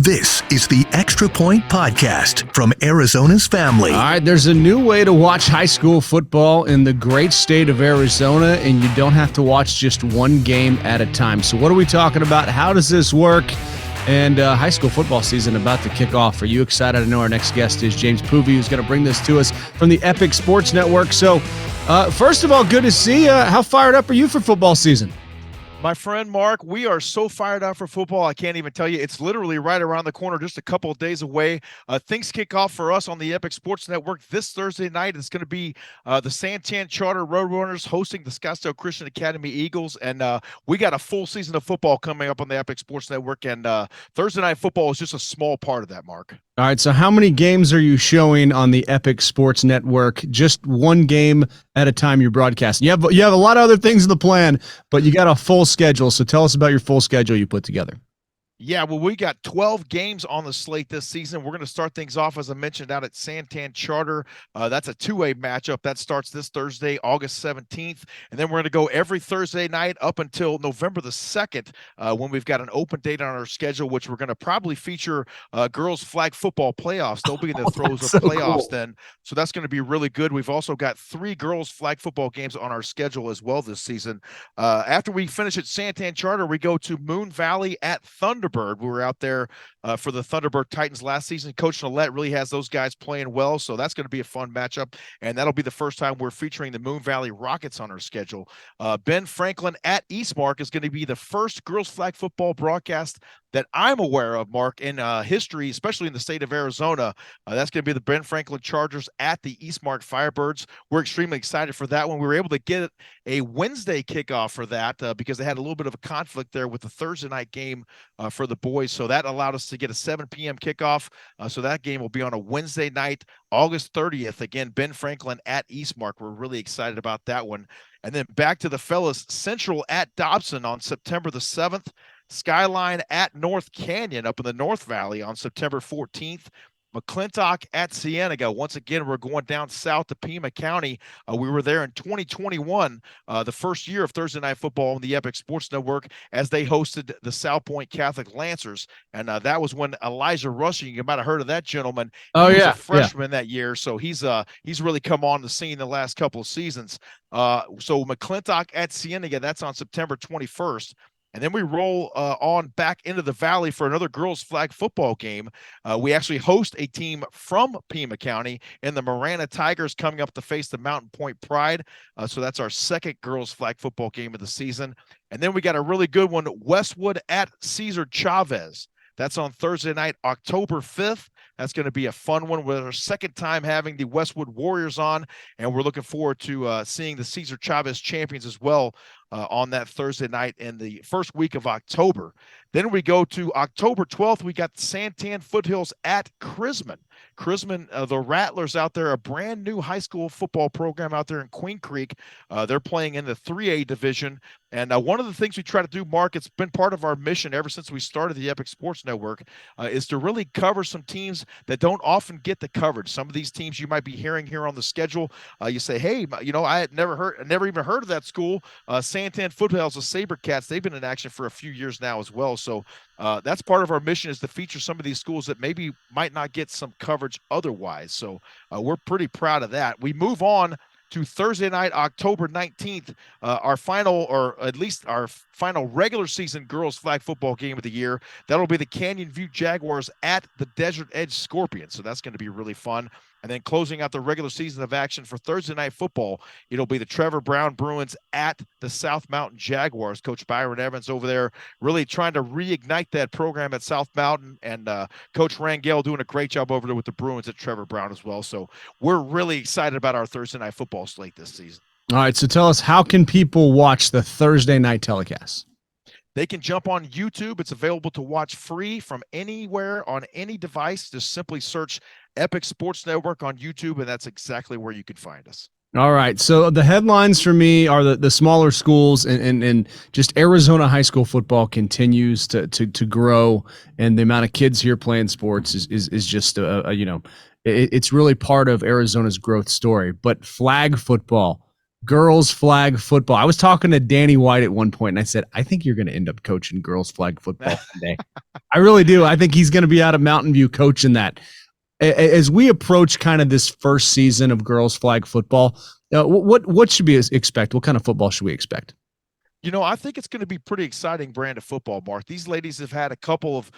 This is the Extra Point Podcast from Arizona's family. All right, there's a new way to watch high school football in the great state of Arizona, and you don't have to watch just one game at a time. So what are we talking about? How does this work? And high school football season about to kick off. Are you excited? I know our next guest is James Poovey, who's going to bring this to us from the Epic Sports Network. So first of all, good to see you. How fired up are you for football season? My friend Mark, we are so fired up for football. I can't even tell you. It's literally right around the corner, just a couple of days away. Things kick off for us on the Epic Sports Network this Thursday night. It's going to be the Santan Charter Roadrunners hosting the Scottsdale Christian Academy Eagles. And we got a full season of football coming up on the Epic Sports Network. And Thursday night football is just a small part of that, Mark. All right, so how many games are you showing on the Epic Sports Network? Just one game at a time you're broadcasting. You have a lot of other things in the plan, but you got a full schedule. So tell us about your full schedule you put together. Yeah, well, we got 12 games on the slate this season. We're going to start things off, as I mentioned, out at Santan Charter. That's a two-way matchup. That starts this Thursday, August 17th. And then we're going to go every Thursday night up until November the 2nd when we've got an open date on our schedule, which we're going to probably feature girls flag football playoffs. They'll be in the throes of playoffs then. So that's going to be really good. We've also got 3 girls flag football games on our schedule as well this season. After we finish at Santan Charter, we go to Moon Valley at Thunderbird. We were out there for the Thunderbird Titans last season. Coach Nollette really has those guys playing well, so that's going to be a fun matchup, and that'll be the first time we're featuring the Moon Valley Rockets on our schedule. Ben Franklin at Eastmark is going to be the first girls flag football broadcast that I'm aware of, Mark, in history, especially in the state of Arizona. That's going to be the Ben Franklin Chargers at the Eastmark Firebirds. We're extremely excited for that one. We were able to get a Wednesday kickoff for that because they had a little bit of a conflict there with the Thursday night game for the boys. So that allowed us to get a 7 p.m. kickoff. So that game will be on a Wednesday night, August 30th. Again, Ben Franklin at Eastmark. We're really excited about that one. And then back to the fellas, Central at Dobson on September the 7th. Skyline at North Canyon up in the North Valley on September 14th. McClintock at Cienega. Once again, we're going down south to Pima County. We were there in 2021, the first year of Thursday Night Football on the Epic Sports Network, as they hosted the South Point Catholic Lancers. And that was when Elijah Rushing, you might have heard of that gentleman. He was a freshman that year, so he's really come on the scene the last couple of seasons. So McClintock at Cienega, that's on September 21st. And then we roll on back into the valley for another girls flag football game. We actually host a team from Pima County in the Marana Tigers coming up to face the Mountain Point Pride. So that's our second girls flag football game of the season. And then we got a really good one, Westwood at Cesar Chavez. That's on Thursday night, October 5th. That's going to be a fun one. We're our second time having the Westwood Warriors on, and we're looking forward to seeing the Cesar Chavez champions as well on that Thursday night in the first week of October. Then we go to October 12th. We got Santan Foothills at Chrisman. Chrisman, the Rattlers out there, a brand new high school football program out there in Queen Creek. They're playing in the 3A division. And one of the things we try to do, Mark, it's been part of our mission ever since we started the Epic Sports Network, is to really cover some teams that don't often get the coverage. Some of these teams you might be hearing here on the schedule, you say, hey, I had never even heard of that school. Santan Foothills, the SaberCats, they've been in action for a few years now as well. So that's part of our mission, is to feature some of these schools that maybe might not get some coverage otherwise. So we're pretty proud of that. We move on to Thursday night, October 19th, our final, or at least our final regular season girls flag football game of the year. That'll be the Canyon View Jaguars at the Desert Edge Scorpions. So that's going to be really fun. And then closing out the regular season of action for Thursday night football, it'll be the Trevor Brown Bruins at the South Mountain Jaguars. Coach Byron Evans over there really trying to reignite that program at South Mountain, and Coach Rangel doing a great job over there with the Bruins at Trevor Brown as well. So we're really excited about our Thursday night football slate this season. All right, so tell us, how can people watch the Thursday night telecast? They can jump on YouTube. It's available to watch free from anywhere on any device. Just simply search Epic Sports Network on YouTube, and that's exactly where you can find us. All right. So the headlines for me are the smaller schools, and just Arizona high school football continues to grow, and the amount of kids here playing sports is just it's really part of Arizona's growth story. But flag football, girls flag football. I was talking to Danny White at one point, and I said, I think you're going to end up coaching girls flag football today. I really do. I think he's going to be out of Mountain View coaching that. As we approach kind of this first season of girls flag football, what should we expect? What kind of football should we expect? I think it's going to be pretty exciting brand of football, Mark. These ladies have had a couple of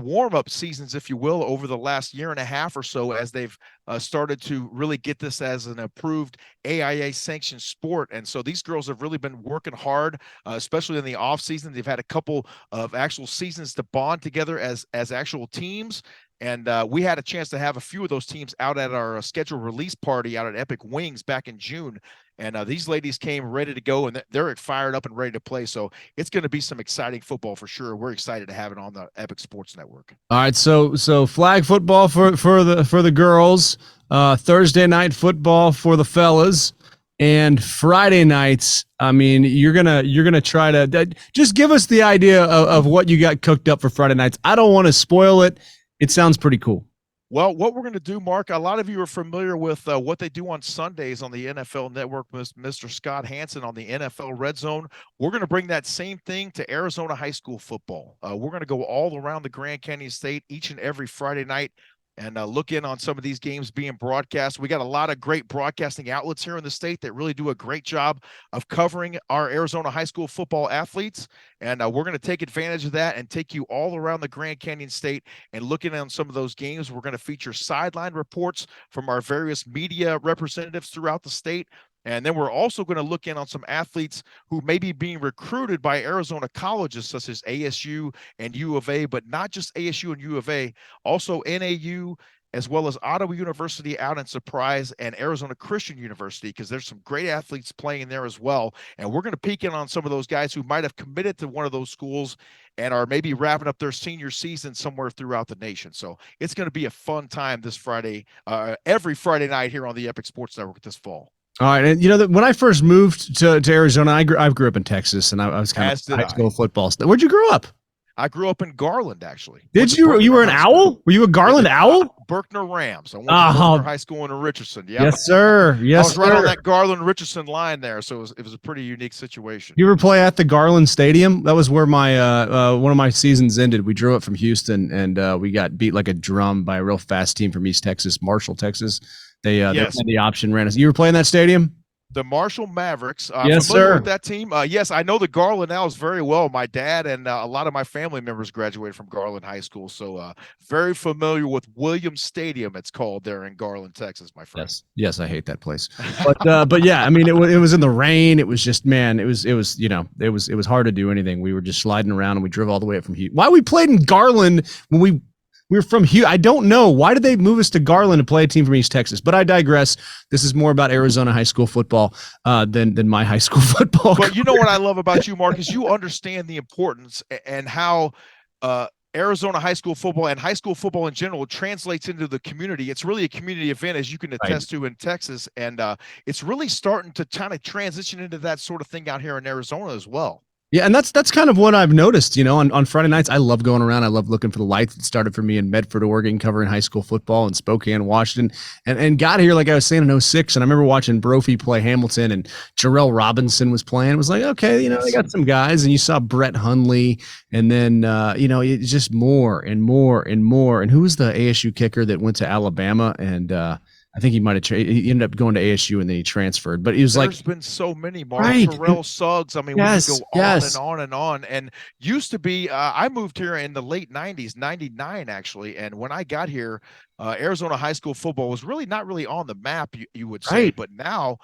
warm-up seasons, if you will, over the last year and a half or so, as they've started to really get this as an approved AIA sanctioned sport. And so these girls have really been working hard, especially in the off season. They've had a couple of actual seasons to bond together as actual teams. And we had a chance to have a few of those teams out at our scheduled release party out at Epic Wings back in June. And these ladies came ready to go, and they're fired up and ready to play. So it's going to be some exciting football for sure. We're excited to have it on the Epic Sports Network. All right, so flag football for the girls, Thursday night football for the fellas, and Friday nights. I mean, you're gonna try to just give us the idea of what you got cooked up for Friday nights. I don't want to spoil it. It sounds pretty cool. Well, what we're going to do, Mark, a lot of you are familiar with what they do on Sundays on the NFL Network with Mr. Scott Hansen on the NFL Red Zone. We're going to bring that same thing to Arizona high school football. We're going to go all around the Grand Canyon State each and every Friday night and look in on some of these games being broadcast. We got a lot of great broadcasting outlets here in the state that really do a great job of covering our Arizona high school football athletes. And we're going to take advantage of that and take you all around the Grand Canyon State and looking on some of those games. We're going to feature sideline reports from our various media representatives throughout the state. And then we're also going to look in on some athletes who may be being recruited by Arizona colleges such as ASU and U of A, but not just ASU and U of A, also NAU, as well as Ottawa University out in Surprise and Arizona Christian University, because there's some great athletes playing there as well. And we're going to peek in on some of those guys who might have committed to one of those schools and are maybe wrapping up their senior season somewhere throughout the nation. So it's going to be a fun time this Friday, every Friday night here on the Epic Sports Network this fall. All right, and when I first moved to Arizona, I grew up in Texas, and I was kind of high school football. Where'd you grow up? I grew up in Garland, actually. Did you? You were an owl? Were you a Garland owl? Berkner Rams. I went to Berkner High School in Richardson. Yeah. Yes, sir. Yes, I was right on that Garland-Richardson line there, so it was a pretty unique situation. You ever play at the Garland Stadium? That was where my one of my seasons ended. We drove up from Houston, and we got beat like a drum by a real fast team from East Texas, Marshall, Texas. They played the option ran us. You were playing that stadium? The Marshall Mavericks. Yes, sir. With that team. Yes, I know the Garland Owls very well. My dad and a lot of my family members graduated from Garland High School, so very familiar with Williams Stadium. It's called there in Garland, Texas, my friend. Yes, I hate that place. But yeah, I mean, it was in the rain. It was just, man, it was hard to do anything. We were just sliding around, and we drove all the way up from Houston. Why we played in Garland when we were from Houston? I don't know. Why did they move us to Garland to play a team from East Texas? But I digress. This is more about Arizona high school football than my high school football. But you know what I love about you, Mark, is you understand the importance and how Arizona high school football and high school football in general translates into the community. It's really a community event, as you can attest to in Texas. And it's really starting to kind of transition into that sort of thing out here in Arizona as well. Yeah, and that's kind of what I've noticed, on Friday nights. I love going around. I love looking for the lights. It started for me in Medford, Oregon, covering high school football, in Spokane, Washington, and got here, like I was saying, in 06. And I remember watching Brophy play Hamilton, and Jarrell Robinson was playing. It was like, okay, they got some guys. And you saw Brett Hundley, and then, it's just more and more and more. And who was the ASU kicker that went to Alabama? And I think he might have he ended up going to ASU and then he transferred. But he was There's been so many, Mark. Terrell Suggs. I mean, we could go on and on and on. And used to be, I moved here in the late 90s, 99 actually. And when I got here, Arizona high school football was really not really on the map, you would say. Right. But now,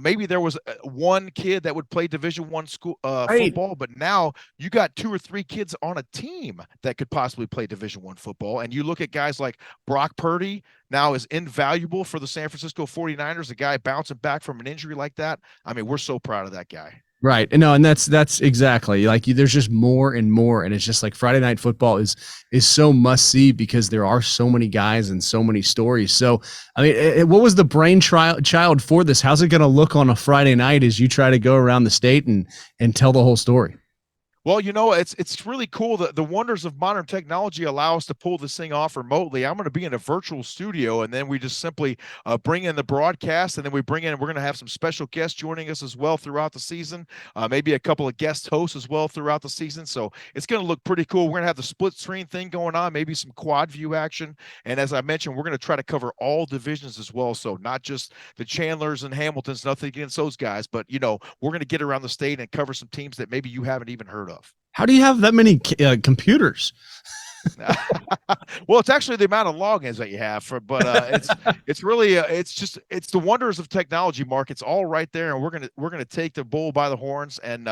maybe there was one kid that would play Division I school football, but now you got 2 or 3 kids on a team that could possibly play Division I football. And you look at guys like Brock Purdy now is invaluable for the San Francisco 49ers, a guy bouncing back from an injury like that. I mean, we're so proud of that guy. Right. No, and that's exactly like there's just more and more. And it's just like Friday night football is so must see because there are so many guys and so many stories. So, I mean, what was the brainchild for this? How's it going to look on a Friday night as you try to go around the state and tell the whole story? Well, it's really cool that the wonders of modern technology allow us to pull this thing off remotely. I'm going to be in a virtual studio, and then we just simply bring in the broadcast, and then we're going to have some special guests joining us as well throughout the season, maybe a couple of guest hosts as well throughout the season. So it's going to look pretty cool. We're going to have the split screen thing going on, maybe some quad view action. And as I mentioned, we're going to try to cover all divisions as well. So not just the Chandlers and Hamiltons, nothing against those guys, but, we're going to get around the state and cover some teams that maybe you haven't even heard of. How do you have that many computers? Well, it's actually the amount of logins that you have but it's really it's the wonders of technology, Mark. It's all right there, and we're gonna take the bull by the horns and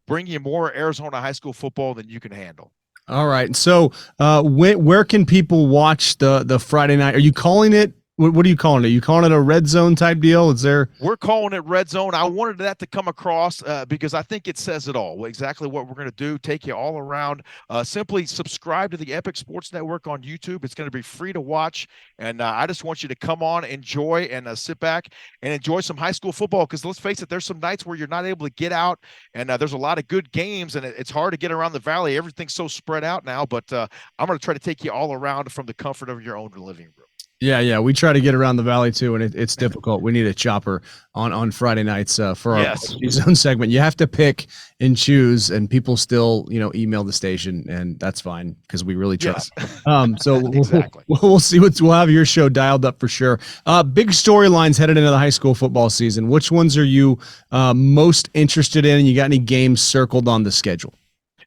bring you more Arizona high school football than you can handle. All right. So where can people watch the Friday night? Are you calling it? What are you calling it? Are you calling it a red zone type deal? We're calling it red zone. I wanted that to come across because I think it says it all. Exactly what we're going to do. Take you all around. Simply subscribe to the Epic Sports Network on YouTube. It's going to be free to watch. And I just want you to come on, enjoy, and sit back and enjoy some high school football. Because let's face it, there's some nights where you're not able to get out, and there's a lot of good games, and it's hard to get around the valley. Everything's so spread out now. But I'm going to try to take you all around from the comfort of your own living room. Yeah. We try to get around the valley too, and it's difficult. We need a chopper on Friday nights for our zone segment. You have to pick and choose, and people still, email the station, and that's fine because we really try. So exactly. we'll see we'll have your show dialed up for sure. Big storylines headed into the high school football season. Which ones are you most interested in? And you got any games circled on the schedule?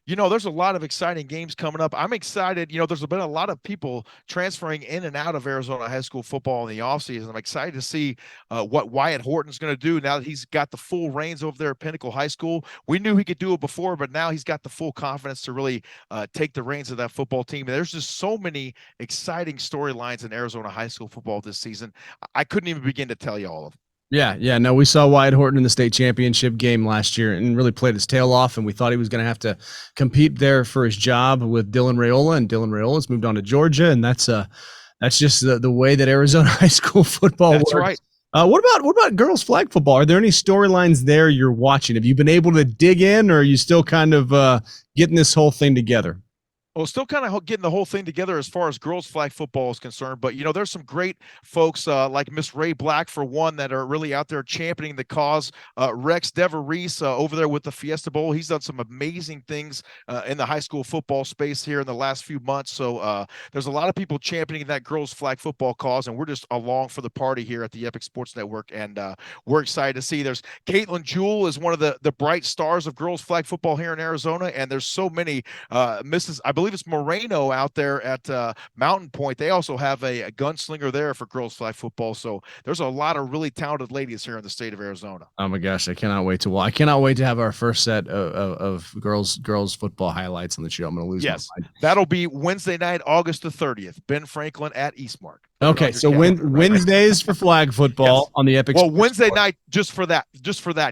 There's a lot of exciting games coming up. I'm excited. There's been a lot of people transferring in and out of Arizona high school football in the offseason. I'm excited to see what Wyatt Horton's going to do now that he's got the full reins over there at Pinnacle High School. We knew he could do it before, but now he's got the full confidence to really take the reins of that football team. And there's just so many exciting storylines in Arizona high school football this season. I couldn't even begin to tell you all of them. Yeah. No, we saw Wyatt Horton in the state championship game last year and really played his tail off, and we thought he was going to have to compete there for his job with Dylan Raiola, and Dylan Raiola's moved on to Georgia, and that's just the way that Arizona high school football works. Right. What about girls flag football? Are there any storylines there you're watching? Have you been able to dig in, or are you still kind of getting this whole thing together? Well, still kind of getting the whole thing together as far as girls flag football is concerned. But, there's some great folks like Miss Ray Black, for one, that are really out there championing the cause. Rex DeVries over there with the Fiesta Bowl. He's done some amazing things in the high school football space here in the last few months. So there's a lot of people championing that girls flag football cause, and we're just along for the party here at the Epic Sports Network. And we're excited to see. There's Caitlin Jewell is one of the bright stars of girls flag football here in Arizona. And there's so many Mrs. I believe it's Moreno out there at Mountain Point. They also have a gunslinger there for girls flag football. So there's a lot of really talented ladies here in the state of Arizona. Oh my gosh, I cannot wait to have our first set of girls football highlights on the show. I'm going to lose. Yes, that'll be Wednesday night, August the 30th. Ben Franklin at Eastmark. Okay, so Wednesdays for flag football on the Epic. Well, Wednesday night just for that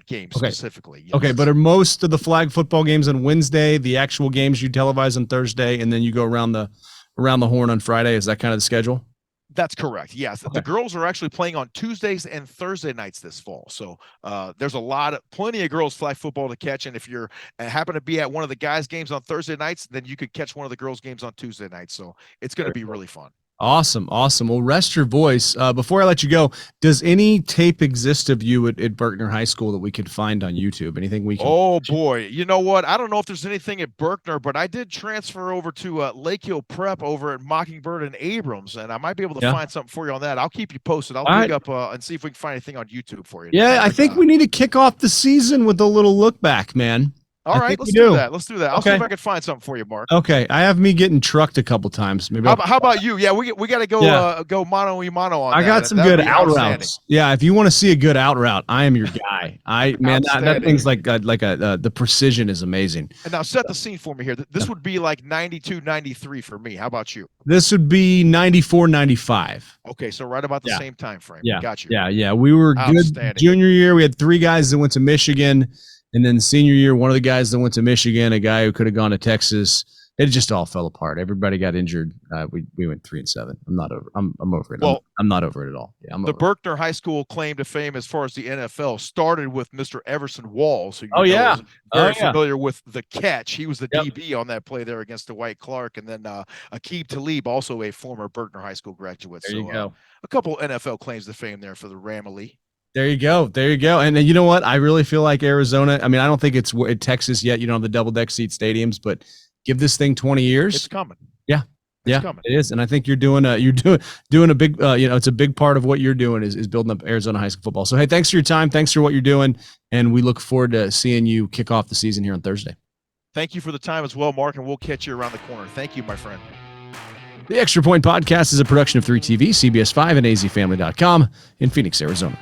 game specifically. Yes. Okay, but are most of the flag football games on Wednesday, the actual games you televise on Thursday, and then you go around the horn on Friday? Is that kind of the schedule? That's correct. Yes. Okay. The girls are actually playing on Tuesdays and Thursday nights this fall. So there's plenty of girls flag football to catch. And if you're happen to be at one of the guys' games on Thursday nights, then you could catch one of the girls' games on Tuesday nights. So it's going to be really fun. Awesome. Well, rest your voice. Before I let you go, does any tape exist of you at Berkner High School that we could find on YouTube? Anything we can? Oh, boy. You know what? I don't know if there's anything at Berkner, but I did transfer over to Lake Hill Prep over at Mockingbird and Abrams, and I might be able to find something for you on that. I'll keep you posted. I'll dig up and see if we can find anything on YouTube for you. Yeah, I think we need to kick off the season with a little look back, man. All right, let's do that. I'll see if I can find something for you, Mark. Okay, I have me getting trucked a couple times. Maybe. How about you? Yeah, we got to go mano y mano on that. I got some good out routes. Yeah, if you want to see a good out route, I am your guy. That thing's like the precision is amazing. And now set the scene for me here. This would be like 92, 93 for me. How about you? This would be 94, 95. Okay, so right about the same time frame. Yeah, got you. Yeah. We were good junior year. We had 3 guys that went to Michigan. And then senior year, one of the guys that went to Michigan, a guy who could have gone to Texas, it just all fell apart. Everybody got injured. We went 3-7. I'm not over. I'm over it. Well, I'm not over it at all. Yeah, I'm the over it. Berkner High School claim to fame as far as the NFL started with Mr. Everson Walls, who Yeah. is very familiar with the catch. He was the Yep. DB on that play there against Dwight Clark, and then Aqib Talib, also a former Berkner High School graduate. There you go. A couple NFL claims to fame there for the Ramilly. There you go. There you go. And then, you know what? I really feel like Arizona. I mean, I don't think it's Texas yet. You don't have the double deck seat stadiums, but give this thing 20 years. It's coming. Yeah, it is. And I think you're doing a big, it's a big part of what you're doing is building up Arizona high school football. So, hey, thanks for your time. Thanks for what you're doing. And we look forward to seeing you kick off the season here on Thursday. Thank you for the time as well, Mark, and we'll catch you around the corner. Thank you, my friend. The Extra Point Podcast is a production of 3TV, CBS5, and azfamily.com in Phoenix, Arizona.